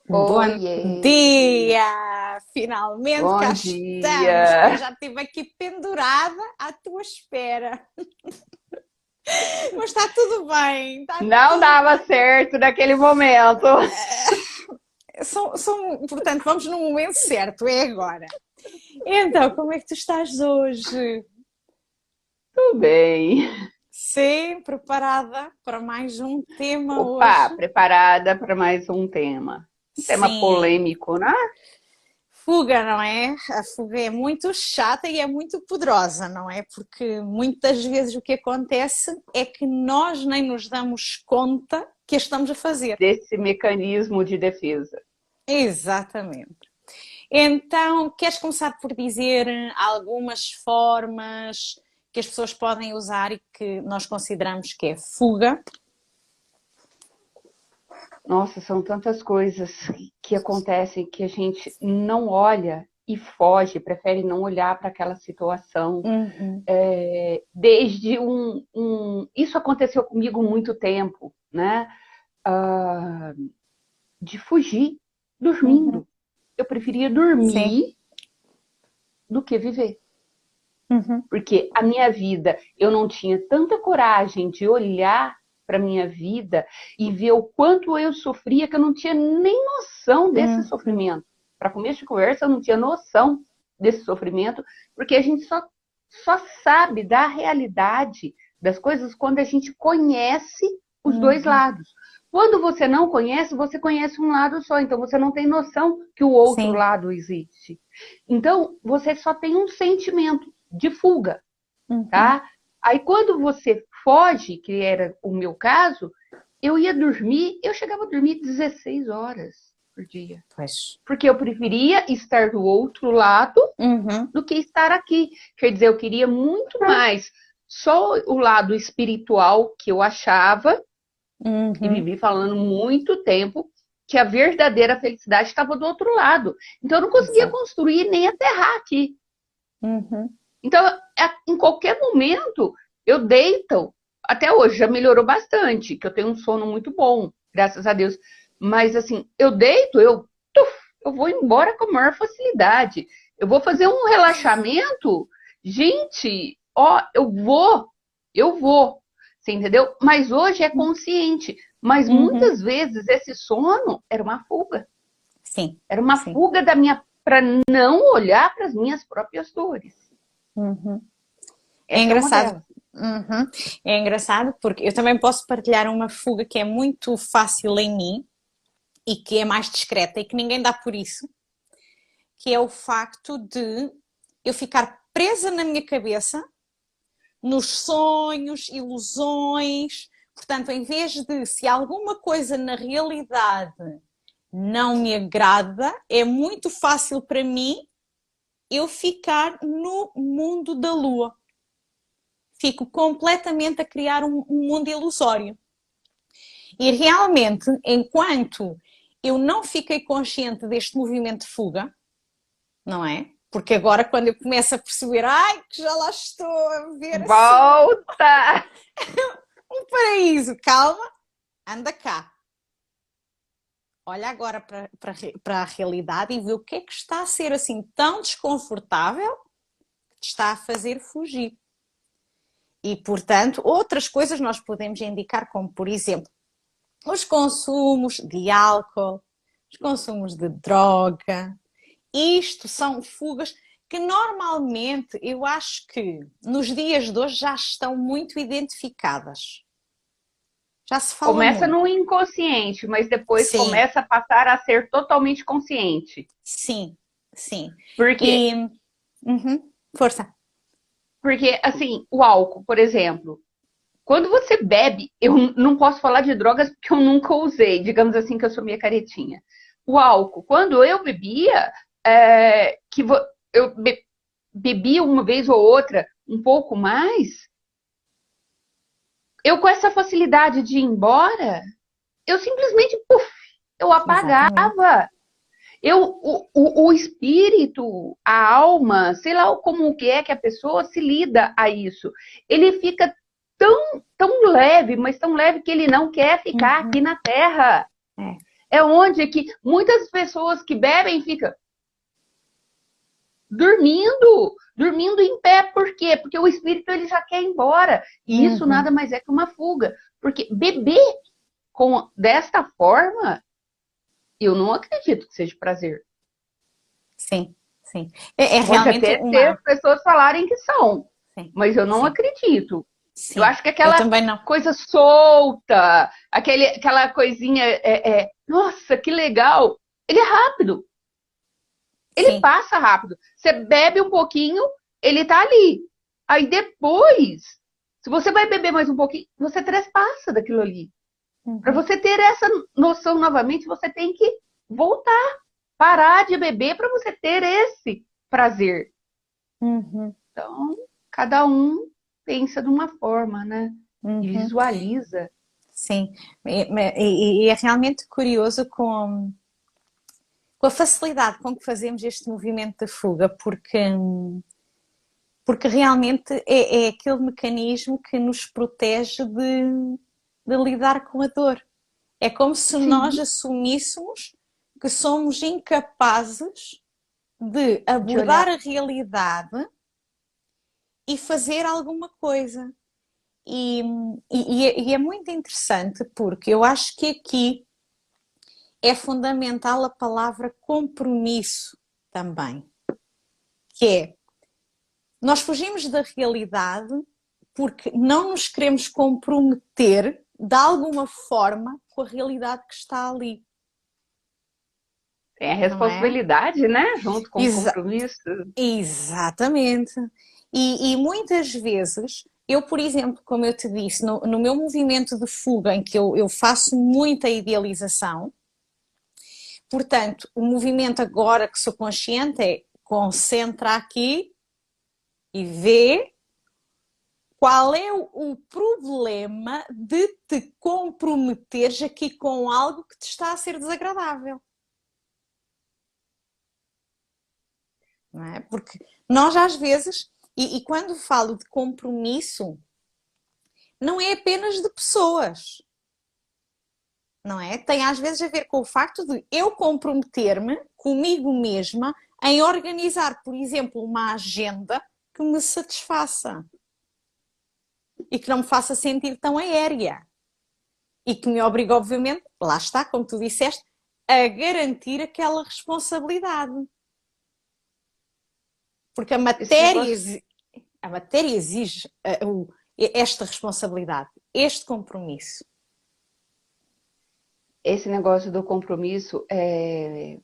Bom Oiê, dia! Finalmente cá bom estamos, que eu dia. já estive aqui pendurada à tua espera. Mas está tudo bem, está Não tudo dava bem. certo naquele momento. Portanto, vamos no momento certo, é agora. Então, como é que tu estás hoje? Tudo bem. Sim, preparada para mais um tema Opa, hoje? preparada para mais um tema. Um tema Sim. polêmico, né? Fuga, não é? A fuga é muito chata e é muito poderosa, não é? Porque muitas vezes o que acontece é que nós nem nos damos conta que a estamos a fazer. Desse mecanismo de defesa. Exatamente. Então, queres começar por dizer algumas formas que as pessoas podem usar e que nós consideramos que é fuga? Nossa, são tantas coisas que acontecem que a gente não olha e foge, prefere não olhar para aquela situação. Uhum, Desde Isso aconteceu comigo há muito tempo, né? Ah, de fugir uhum, dormindo. Eu preferia sim, dormir do que viver. uhum, Porque a minha vida, eu não tinha tanta coragem de olhar para a minha vida e ver o quanto eu sofria, que eu não tinha nem noção desse uhum, sofrimento. Para começo de conversa, eu não tinha noção desse sofrimento, porque a gente só sabe da realidade das coisas quando a gente conhece os dois uhum, lados. Quando você conhece um lado só, então você não tem noção que o outro sim, lado existe. Então, você só tem um sentimento de fuga, uhum, tá? Aí quando você foge, que era o meu caso, eu ia dormir, eu chegava a dormir 16 horas por dia. pois. Porque eu preferia estar do outro lado Uhum, do que estar aqui. Quer dizer, eu queria muito mais só o lado espiritual que eu achava, e uhum, vivi falando muito tempo, que a verdadeira felicidade estava do outro lado. Então eu não conseguia exato. construir nem aterrar aqui. Uhum. Então, em qualquer momento, eu deito. Até hoje já melhorou bastante, que eu tenho um sono muito bom, graças a Deus. Mas assim, eu deito, eu vou embora com a maior facilidade. Eu vou fazer um relaxamento, gente, ó, eu vou, você entendeu? Mas hoje é consciente. Mas Uhum. muitas vezes esse sono era uma fuga. Sim, Era uma sim. fuga da minha para não olhar para as minhas próprias dores. Uhum. É Essa é uma engraçado. delas. Uhum. É engraçado porque eu também posso partilhar uma fuga que é muito fácil em mim e que é mais discreta e que ninguém dá por isso, que é o facto de eu ficar presa na minha cabeça, nos sonhos, ilusões. Portanto, em vez de se alguma coisa na realidade não me agrada, é muito fácil para mim eu ficar no mundo da lua. Fico completamente a criar um mundo ilusório. E realmente, enquanto eu não fiquei consciente deste movimento de fuga, não é? Porque agora, quando eu começo a perceber, ai, que já lá estou a ver assim Volta! um paraíso, calma, anda cá. Olha agora para a realidade e vê o que é que está a ser assim tão desconfortável que te está a fazer fugir. E, portanto, outras coisas nós podemos indicar, como por exemplo, os consumos de álcool, os consumos de droga. Isto são fugas que normalmente eu acho que nos dias de hoje já estão muito identificadas. Já se fala Começa muito. no inconsciente, mas depois Sim, começa a passar a ser totalmente consciente. sim, sim. Por quê? E força. Porque, assim, o álcool, por exemplo, quando você bebe, eu não posso falar de drogas porque eu nunca usei, digamos assim, que eu sou minha caretinha. O álcool, quando eu bebia, eu bebia uma vez ou outra um pouco mais, eu com essa facilidade de ir embora, eu simplesmente, puf, eu Exatamente. apagava. O espírito, a alma, sei lá como que é que a pessoa se lida a isso. Ele fica tão leve, mas tão leve que ele não quer ficar Uhum. aqui na Terra. É. É onde que muitas pessoas que bebem ficam dormindo em pé. Por quê? Porque o espírito ele já quer ir embora. E isso Uhum. nada mais é que uma fuga. Porque beber desta forma, eu não acredito que seja prazer. Sim, sim. É Pode realmente até ser uma. as pessoas falarem que são, Sim, mas eu não sim, acredito. Eu sim. acho que Eu aquela também não. coisa solta, aquela coisinha, nossa, que legal. Ele é rápido, ele Sim. passa rápido. Você bebe um pouquinho, ele tá ali. Aí depois, se você vai beber mais um pouquinho, você trespassa daquilo ali. Para Uhum. você ter essa noção novamente, você tem que voltar, parar de beber para você ter esse prazer. Uhum. Então, cada um pensa de uma forma, né? E Uhum. visualiza. Sim. E é realmente curioso com a facilidade com que fazemos este movimento da fuga, porque realmente é aquele mecanismo que nos protege de lidar com a dor. É como se nós Sim, assumíssemos que somos incapazes de de abordar olhar. a realidade e fazer alguma coisa. E, e é muito interessante porque eu acho que aqui é fundamental a palavra compromisso também, que é nós fugimos da realidade porque não nos queremos comprometer de alguma forma com a realidade que está ali, Tem a não é? responsabilidade, né? Junto com o Exa compromisso. exatamente. E muitas vezes, eu, por exemplo, como eu te disse, no meu movimento de fuga, em que eu faço muita idealização, portanto, o movimento agora que sou consciente é concentra aqui e vê qual é o problema de te comprometeres aqui com algo que te está a ser desagradável. Não é? Porque nós às vezes, e quando falo de compromisso, não é apenas de pessoas, não é? Tem às vezes a ver com o facto de eu comprometer-me comigo mesma em organizar, por exemplo, uma agenda que me satisfaça e que não me faça sentir tão aérea e que me obriga, obviamente, lá está, como tu disseste, a garantir aquela responsabilidade. Porque Esse negócio, a matéria exige esta responsabilidade, este compromisso. esse negócio do compromisso é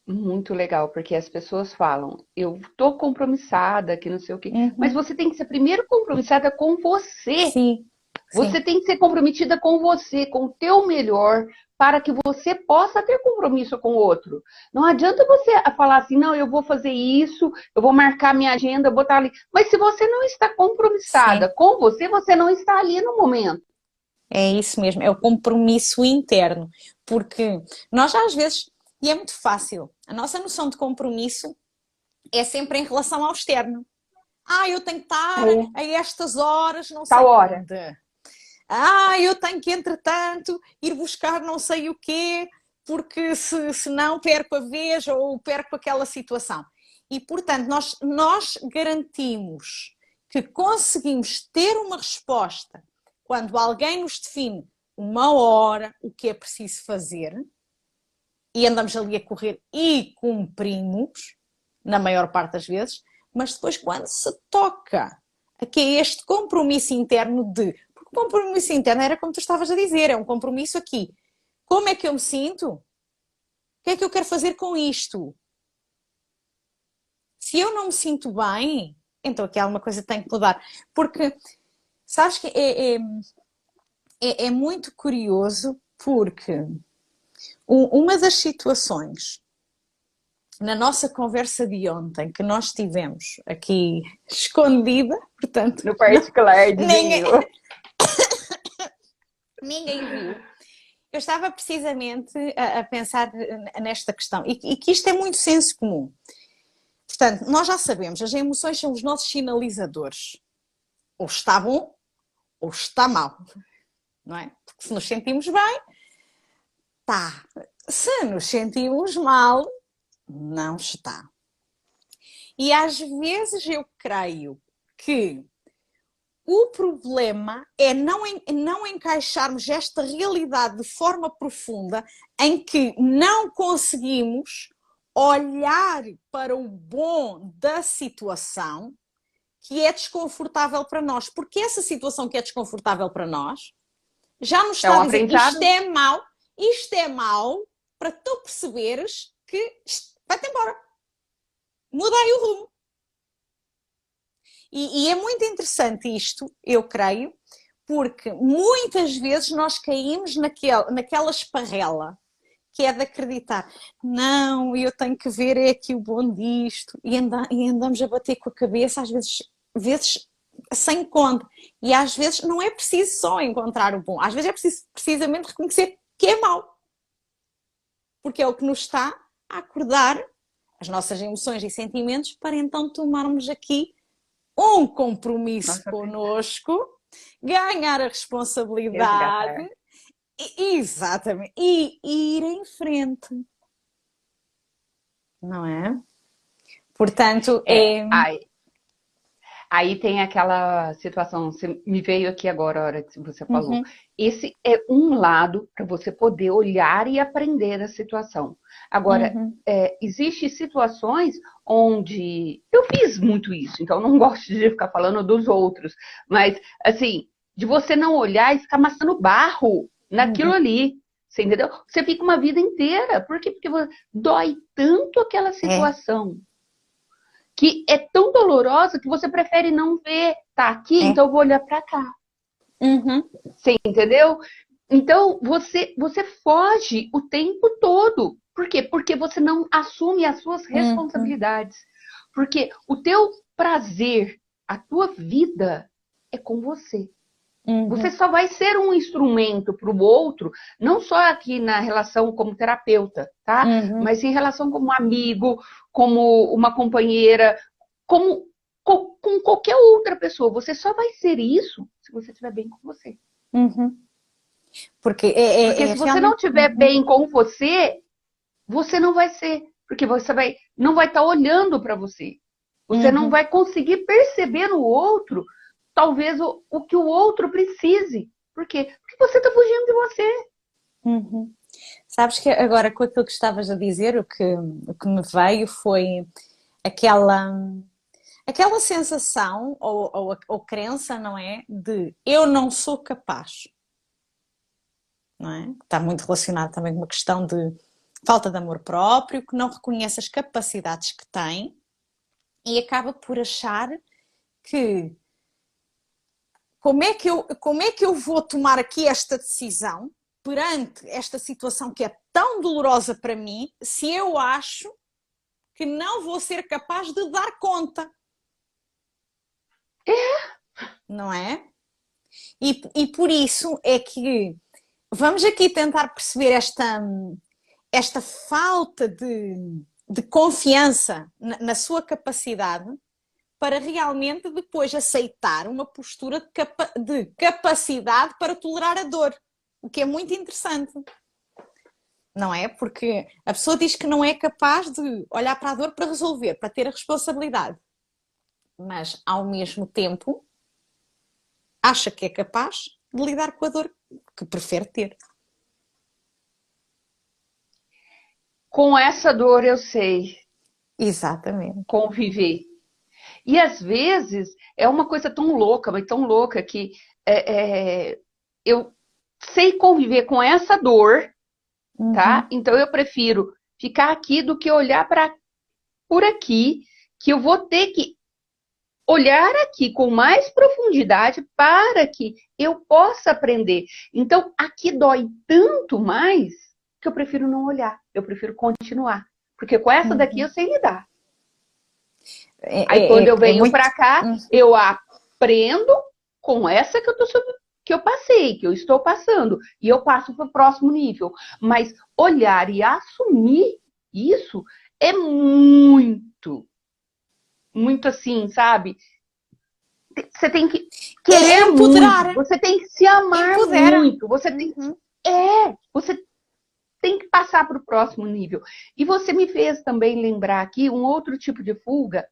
muito legal, porque as pessoas falam, eu tô compromissada, que não sei o quê, mas Uhum. você tem que ser primeiro compromissada com você. Sim, Você sim, tem que ser comprometida com você, com o teu melhor, para que você possa ter compromisso com o outro. Não adianta você falar assim, não, eu vou fazer isso, eu vou marcar minha agenda, eu vou estar ali. Mas se você não está compromissada sim. com você, você não está ali no momento. É isso mesmo, é o compromisso interno. Porque nós às vezes, e é muito fácil, a nossa noção de compromisso é sempre em relação ao externo. Ah, eu tenho que estar É, a estas horas, não tal sei hora. onde. Ah, eu tenho que, entretanto, ir buscar não sei o quê, porque se não perco a vez ou perco aquela situação. E, portanto, nós garantimos que conseguimos ter uma resposta quando alguém nos define uma hora, o que é preciso fazer, e andamos ali a correr e cumprimos, na maior parte das vezes, mas depois quando se toca aqui é este compromisso interno de. Porque o compromisso interno era como tu estavas a dizer, é um compromisso aqui. Como é que eu me sinto? O que é que eu quero fazer com isto? Se eu não me sinto bem, então aqui alguma coisa tem que mudar. Porque, sabes que é muito curioso, porque uma das situações na nossa conversa de ontem, que nós tivemos aqui escondida, portanto, No não, particularzinho. ninguém, ninguém viu. Eu estava precisamente a pensar nesta questão e que isto é muito senso comum. Portanto, nós já sabemos, as emoções são os nossos sinalizadores. Ou está bom ou está mal, não é? Porque se nos sentimos bem, está. Se nos sentimos mal, não está. E às vezes eu creio que o problema é não encaixarmos esta realidade de forma profunda em que não conseguimos olhar para o bom da situação que é desconfortável para nós. Porque essa situação que é desconfortável para nós já nos É está um a dizer aprendizado. isto é mau para tu perceberes que vai-te embora. Muda aí o rumo. E é muito interessante isto, eu creio, porque muitas vezes nós caímos naquela esparrela que é de acreditar, não, eu tenho que ver é aqui o bom disto, e andamos a bater com a cabeça, às vezes sem conta. E às vezes não é preciso só encontrar o bom, às vezes é preciso precisamente reconhecer que é mau, porque é o que nos está a acordar as nossas emoções e sentimentos para então tomarmos aqui um compromisso Nossa, connosco, ganhar a responsabilidade, resgatar. exatamente, e ir em frente, não é? Portanto, é. Aí tem aquela situação, você me veio aqui agora a hora que você falou. Uhum, Esse é um lado para você poder olhar e aprender a situação. Agora, uhum, existem situações onde eu fiz muito isso, então não gosto de ficar falando dos outros, mas assim, de você não olhar e ficar amassando barro naquilo uhum, ali. Você entendeu? Você fica uma vida inteira. Por quê? Porque dói tanto aquela é. situação que é tão dolorosa que você prefere não ver. Tá aqui, É. então eu vou olhar para cá. Uhum, Você entendeu? Então você foge o tempo todo. Por quê? Porque você não assume as suas uhum, responsabilidades. Porque o teu prazer, a tua vida é com você. Você uhum, só vai ser um instrumento para o outro, não só aqui na relação como terapeuta, tá? uhum, Mas em relação como amigo, como uma companheira, como com qualquer outra pessoa. Você só vai ser isso se você estiver bem com você. uhum. Porque Porque é se você não realmente. estiver Uhum, bem com você, você não vai ser. Porque não vai estar olhando para você. Você não uhum, vai conseguir perceber no outro, talvez, o que o outro precise. Por quê? Porque você está fugindo de você. uhum. Sabes que agora com aquilo que estavas a dizer, o que me veio foi aquela, aquela sensação ou crença, não é? De eu não sou capaz, não é? Está muito relacionado também com uma questão de falta de amor próprio, que não reconhece as capacidades que tem e acaba por achar que como é que eu vou tomar aqui esta decisão perante esta situação que é tão dolorosa para mim, se eu acho que não vou ser capaz de dar conta, não é? E por isso é que vamos aqui tentar perceber esta falta de confiança na sua capacidade para realmente depois aceitar uma postura de capacidade para tolerar a dor, o que é muito interessante, não é? Porque a pessoa diz que não é capaz de olhar para a dor para resolver, para ter a responsabilidade, mas ao mesmo tempo acha que é capaz de lidar com a dor que prefere ter. Com essa dor eu sei Exatamente. conviver. E às vezes é uma coisa tão louca, mas tão louca que eu sei conviver com essa dor, tá? Uhum, Então eu prefiro ficar aqui do que olhar para por aqui, que eu vou ter que olhar aqui com mais profundidade para que eu possa aprender. Então aqui dói tanto mais que eu prefiro não olhar, eu prefiro continuar, porque com essa daqui eu uhum. sei lidar. Aí É, quando eu é, é venho muito. para cá, eu aprendo com essa que eu passei, que eu estou passando, e eu passo para o próximo nível. Mas olhar e assumir isso é muito, muito assim, sabe? Você tem que É querer muito, empoderar, você tem que se amar empodera. muito, você tem Uhum, você tem que passar para o próximo nível. E você me fez também lembrar aqui um outro tipo de fuga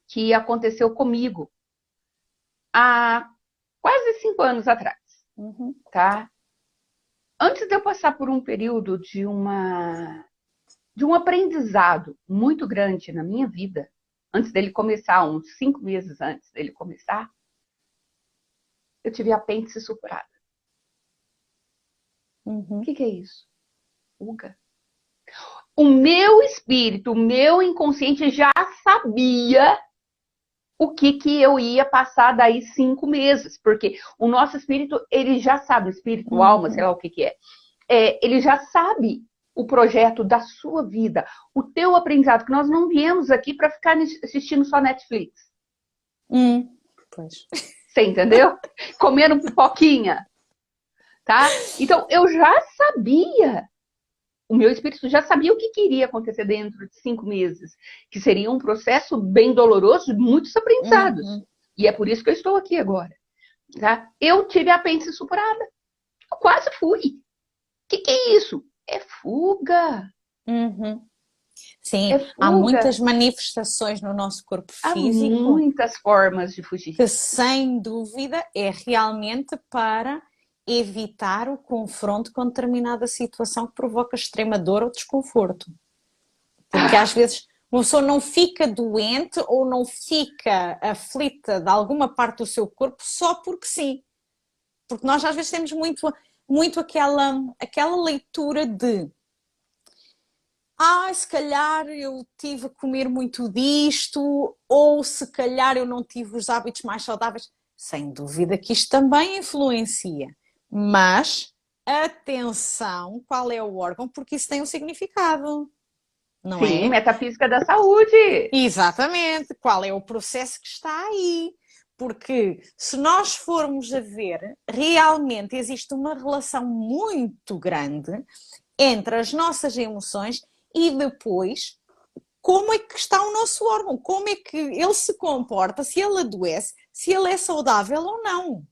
que aconteceu comigo há quase 5 anos atrás, tá? Antes de eu passar por um período de um aprendizado muito grande na minha vida, antes dele começar, uns 5 meses antes dele começar, eu tive apêndice supurada. O que é isso? Fuga. O meu espírito, o meu inconsciente já sabia o que eu ia passar daí 5 meses, porque o nosso espírito, ele já sabe, o espírito, alma, sei lá o que é, ele já sabe o projeto da sua vida, o teu aprendizado, que nós não viemos aqui para ficar assistindo só Netflix. Pois. Você entendeu? Comendo pipoquinha, tá? Então, eu já sabia, o meu espírito já sabia o que iria acontecer dentro de 5 meses, que seria um processo bem doloroso, de muitos aprendizados. E é por isso que eu estou aqui agora. Tá? Eu tive a apêndice supurada. Eu quase fui. O que é isso? É fuga. Sim, É fuga. há muitas manifestações no nosso corpo físico. Há muitas formas de fugir. Que, sem dúvida, é realmente para evitar o confronto com determinada situação que provoca extrema dor ou desconforto. Porque às vezes uma pessoa não fica doente ou não fica aflita de alguma parte do seu corpo só porque sim. Porque nós às vezes temos muito aquela leitura de se calhar eu tive a comer muito disto, ou se calhar eu não tive os hábitos mais saudáveis. Sem dúvida que isto também influencia. Mas, atenção, qual é o órgão? Porque isso tem um significado, não é? Sim, metafísica da saúde. Exatamente. Qual é o processo que está aí? Porque se nós formos a ver, realmente existe uma relação muito grande entre as nossas emoções e depois como é que está o nosso órgão, como é que ele se comporta, se ele adoece, se ele é saudável ou não.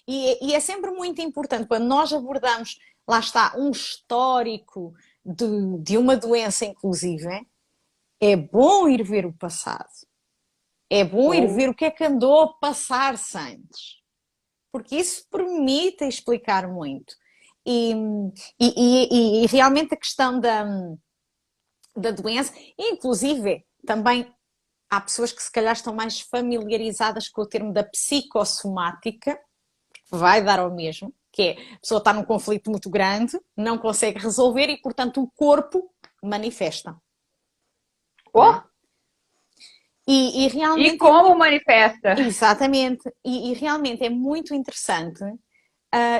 E é sempre muito importante, quando nós abordamos, lá está, um histórico de uma doença inclusive, é bom ir ver o passado. É bom ir ver o que é que andou a passar-se antes. Porque isso permite explicar muito. E realmente a questão da doença, inclusive também há pessoas que se calhar estão mais familiarizadas com o termo da psicossomática, que vai dar ao mesmo, que é a pessoa está num conflito muito grande, não consegue resolver e, portanto, o corpo manifesta. E realmente como manifesta? Exatamente. E realmente é muito interessante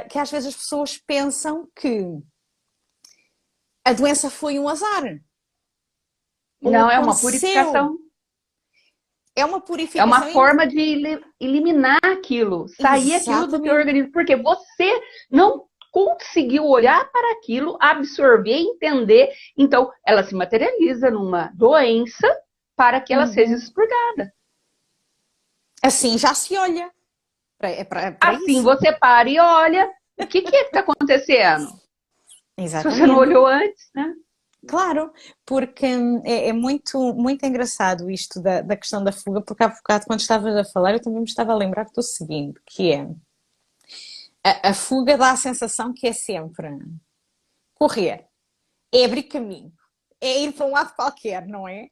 que às vezes as pessoas pensam que a doença foi um azar. Não, é uma purificação. É uma purificação. É uma forma de eliminar aquilo, sair aquilo do teu organismo. Porque você não conseguiu olhar para aquilo, absorver, entender. Então, ela se materializa numa doença para que ela seja expurgada. Assim já se olha. Assim isso. você para e olha o que está acontecendo. Exatamente. Se você não olhou antes, né? Claro, porque é muito, muito engraçado isto da questão da fuga, porque há bocado, quando estavas a falar, eu também me estava a lembrar do seguinte, que é a fuga dá a sensação que é sempre correr, é abrir caminho, é ir para um lado qualquer, não é?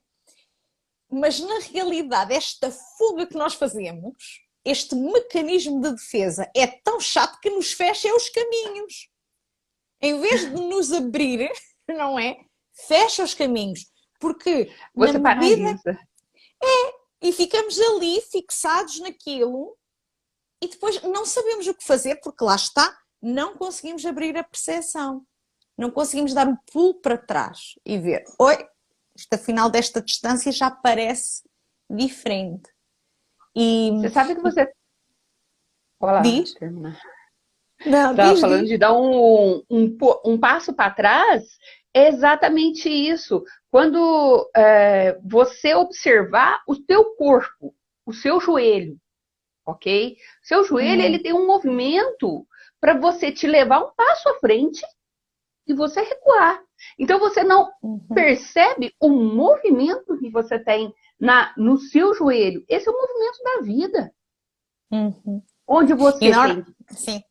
Mas na realidade, esta fuga que nós fazemos, este mecanismo de defesa, é tão chato que nos fecha os caminhos. Em vez de nos abrir, não é? Fecha os caminhos, porque você na medida paralisa. E ficamos ali fixados naquilo e depois não sabemos o que fazer porque lá está, não conseguimos abrir a percepção, não conseguimos dar um pulo para trás e ver, isto afinal desta distância já parece diferente. E você sabe que você... Olha lá, diz? terminar. Não, Estava diz, falando diz. de dar um passo para trás, é exatamente isso. Quando você observar o teu corpo, o seu joelho, ok? Seu joelho ele tem um movimento para você te levar um passo à frente e você recuar. Então você não Uhum, percebe o movimento que você tem no seu joelho. Esse é o movimento da vida, uhum. onde E você na tem hora, que sim.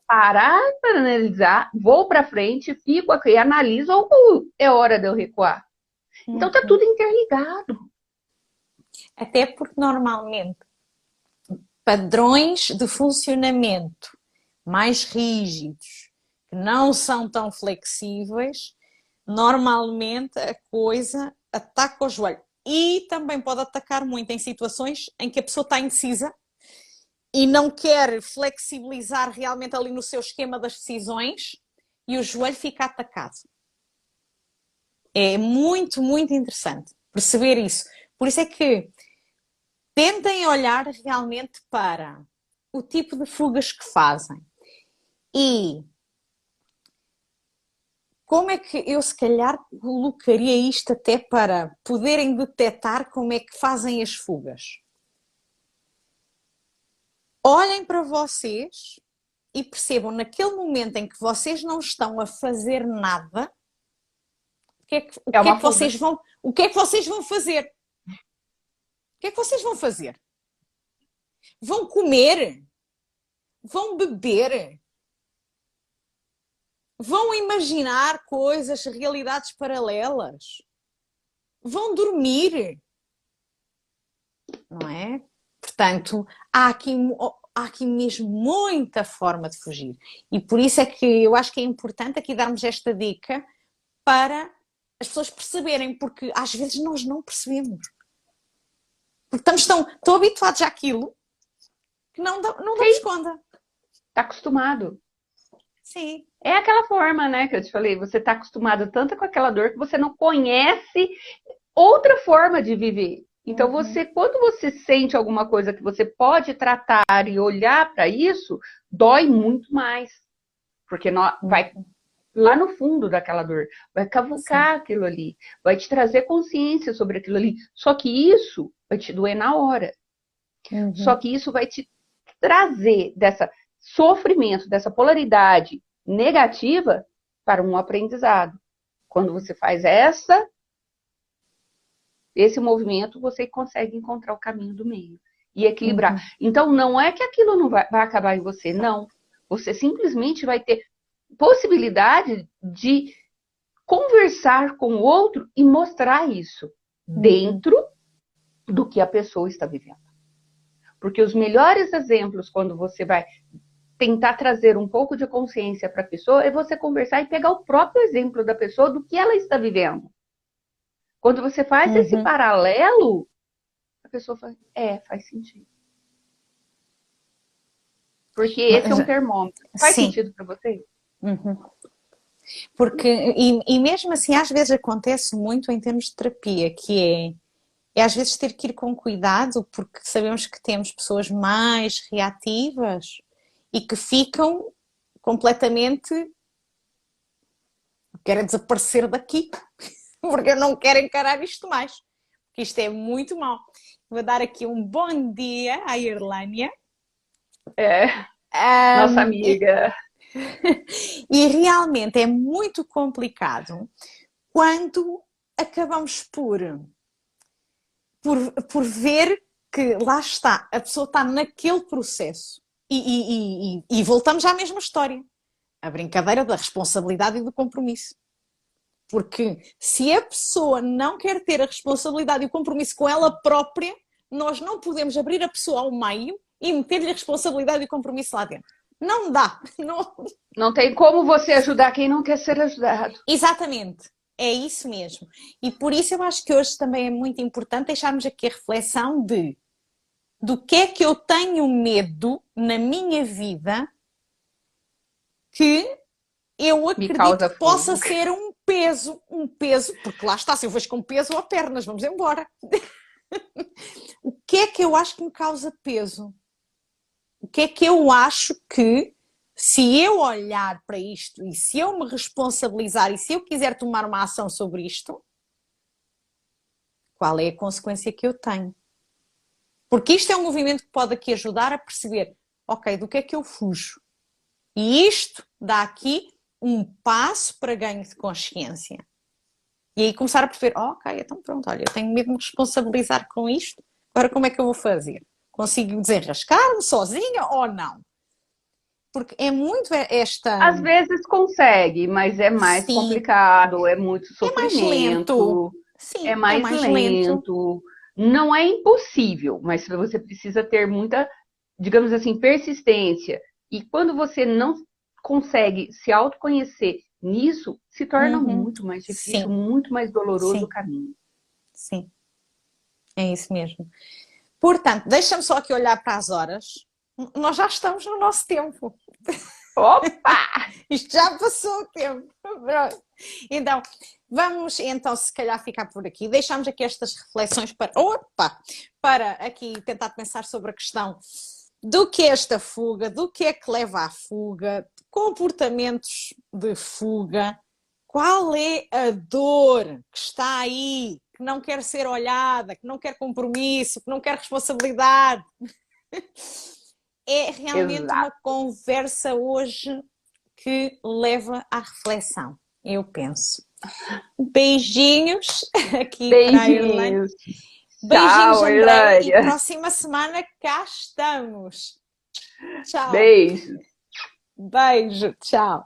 parar para analisar, vou para frente, fico aqui, analiso, ou é hora de eu recuar. Então tá Uhum. tudo interligado. Até porque normalmente padrões de funcionamento mais rígidos, que não são tão flexíveis, normalmente a coisa ataca o joelho. E também pode atacar muito em situações em que a pessoa está indecisa e não quer flexibilizar realmente ali no seu esquema das decisões e o joelho fica atacado. É muito, muito interessante perceber isso. Por isso é que tentem olhar realmente para o tipo de fugas que fazem e como é que eu se calhar colocaria isto até para poderem detectar como é que fazem as fugas. Olhem para vocês e percebam naquele momento em que vocês não estão a fazer nada, o É que é uma que vocês fuga. vão, o que é que vocês vão fazer? O que é que vocês vão fazer? Vão comer? Vão beber? Vão imaginar coisas, realidades paralelas? Vão dormir? Não é? Portanto, há aqui mesmo muita forma de fugir. E por isso é que eu acho que é importante aqui darmos esta dica para as pessoas perceberem, porque às vezes nós não percebemos. Porque estamos tão habituados àquilo que não damos Sim, conta. tá acostumado. Sim. É aquela forma, né, que eu te falei, você tá acostumado tanto com aquela dor que você não conhece outra forma de viver. Então, Uhum, quando você sente alguma coisa que você pode tratar e olhar para isso, dói muito mais. Porque vai uhum, lá no fundo daquela dor, vai sim. cavucar aquilo ali, vai te trazer consciência sobre aquilo ali. Só que isso vai te doer na hora. Só Uhum, que isso vai te trazer dessa sofrimento, dessa polaridade negativa para um aprendizado. Quando você faz esse movimento, você consegue encontrar o caminho do meio e equilibrar. uhum, Então, não é que aquilo não vai acabar em você, não. Você simplesmente vai ter possibilidade de conversar com o outro e mostrar isso uhum, dentro do que a pessoa está vivendo. Porque os melhores exemplos, quando você vai tentar trazer um pouco de consciência para a pessoa, é você conversar e pegar o próprio exemplo da pessoa do que ela está vivendo. Quando você faz esse uhum. paralelo, a pessoa fala, faz sentido. Porque esse é um termômetro. Faz Sim. sentido para você? Uhum. Porque, e mesmo assim, às vezes acontece muito em termos de terapia, é às vezes ter que ir com cuidado, porque sabemos que temos pessoas mais reativas e que ficam completamente, querem desaparecer daqui, porque eu não quero encarar isto mais, porque isto é muito mau. Vou dar aqui um bom dia à Irlânia. É, nossa Um, e, amiga. e realmente é muito complicado quando acabamos por ver que lá está, a pessoa está naquele processo. E voltamos à mesma história. A brincadeira da responsabilidade e do compromisso. Porque se a pessoa não quer ter a responsabilidade e o compromisso com ela própria, nós não podemos abrir a pessoa ao meio e meter-lhe a responsabilidade e o compromisso lá dentro. Não dá. Não... Não tem como você ajudar quem não quer ser ajudado. Exatamente. É isso mesmo. E por isso eu acho que hoje também é muito importante deixarmos aqui a reflexão de do que é que eu tenho medo na minha vida que eu Me acredito causa que possa fuga. ser um peso, porque lá está, se eu vejo com peso, ou pernas, vamos embora. O que é que eu acho que me causa peso? O que é que eu acho que, se eu olhar para isto e se eu me responsabilizar e se eu quiser tomar uma ação sobre isto, qual é a consequência que eu tenho? Porque isto é um movimento que pode aqui ajudar a perceber, ok, do que é que eu fujo? E isto dá aqui um passo para ganho de consciência. E aí começar a perceber, ok, então pronto, olha, eu tenho medo de me responsabilizar com isto, agora como é que eu vou fazer? Consigo desenrascar-me sozinha ou não? Porque é muito esta... Às vezes consegue, mas é mais Sim, complicado, é muito é mais lento. sofrimento, é Sim, é mais mais lento. lento. Não é impossível, mas você precisa ter muita, digamos assim, persistência. E quando você não consegue se autoconhecer nisso, se torna Uhum. muito mais difícil, Sim, muito mais doloroso o sim, caminho. sim. É isso mesmo. Portanto, deixa-me só aqui olhar para as horas. Nós já estamos no nosso tempo. Opa! Isto já passou o tempo. Pronto. Então, vamos então se calhar ficar por aqui. Deixamos aqui estas reflexões para aqui tentar pensar sobre a questão do que é esta fuga, do que é que leva à fuga, comportamentos de fuga, qual é a dor que está aí, que não quer ser olhada, que não quer compromisso, que não quer responsabilidade. É realmente uma Exato. conversa hoje que leva à reflexão, eu penso. Beijinhos aqui para a Irlanda. Beijinhos. Beijinhos, Tchau, Andréia, e Irlânia. próxima semana cá estamos. Tchau. Beijo. Beijo, tchau.